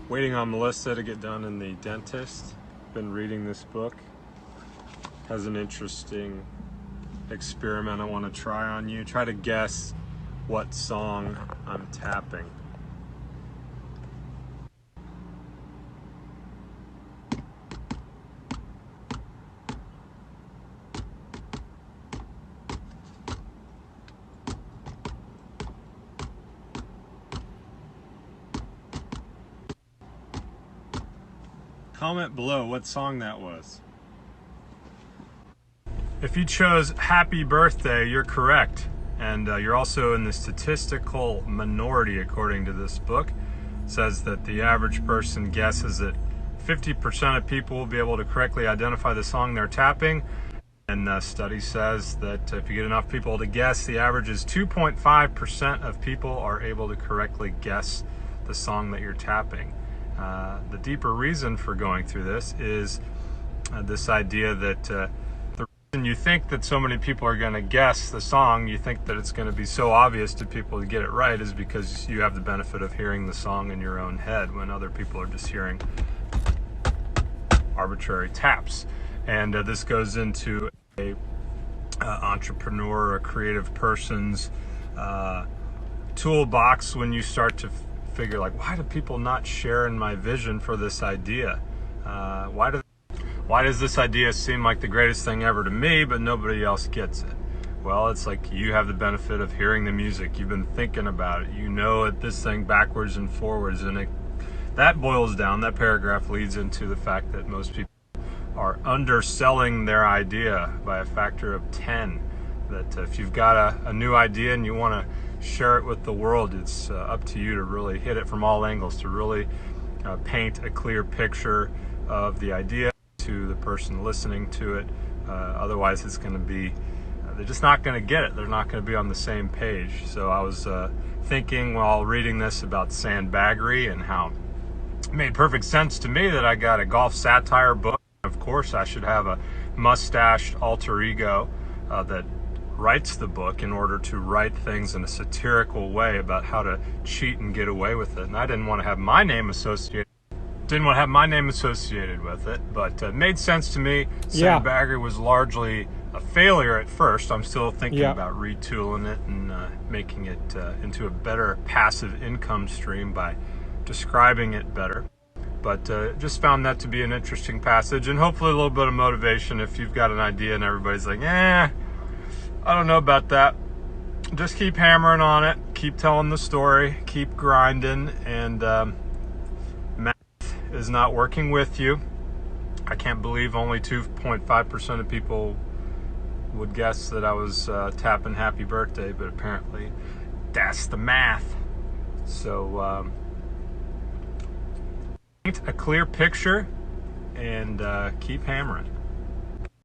Waiting on Melissa to get done in the dentist. Been reading this book. Has an interesting experiment I want to try on you. Try to guess what song I'm tapping. Comment below what song that was. If you chose Happy Birthday, you're correct. And you're also in the statistical minority according to this book. It says that the average person guesses that 50% of people will be able to correctly identify the song they're tapping. And the study says that if you get enough people to guess, the average is 2.5% of people are able to correctly guess the song that you're tapping. The deeper reason for going through this is this idea that the reason you think that so many people are going to guess the song, you think that it's going to be so obvious to people to get it right, is because you have the benefit of hearing the song in your own head when other people are just hearing arbitrary taps. And this goes into a entrepreneur, a creative person's toolbox when you start to figure, like, why do people not share in my vision for this idea? Why does this idea seem like the greatest thing ever to me, but nobody else gets it? Well, it's like you have the benefit of hearing the music. You've been thinking about it. You know this thing backwards and forwards, and that boils down, that paragraph leads into the fact that most people are underselling their idea by a factor of 10. That if you've got a new idea and you want to share it with the world, it's up to you to really hit it from all angles, to really paint a clear picture of the idea to the person listening to it. Otherwise it's going to be, they're just not going to get it. They're not going to be on the same page. So I was thinking while reading this about sandbaggery and how it made perfect sense to me that I got a golf satire book. Of course I should have a mustached alter ego that writes the book in order to write things in a satirical way about how to cheat and get away with it. And I didn't want to have my name associated with it, but it made sense to me. Sandbaggery was largely a failure at first. I'm still thinking about retooling it and making it into a better passive income stream by describing it better. But just found that to be an interesting passage, and hopefully a little bit of motivation if you've got an idea and everybody's like, I don't know about that. Just keep hammering on it, keep telling the story, keep grinding, and math is not working with you. I can't believe only 2.5% of people would guess that I was tapping Happy Birthday, but apparently that's the math. So paint a clear picture and keep hammering.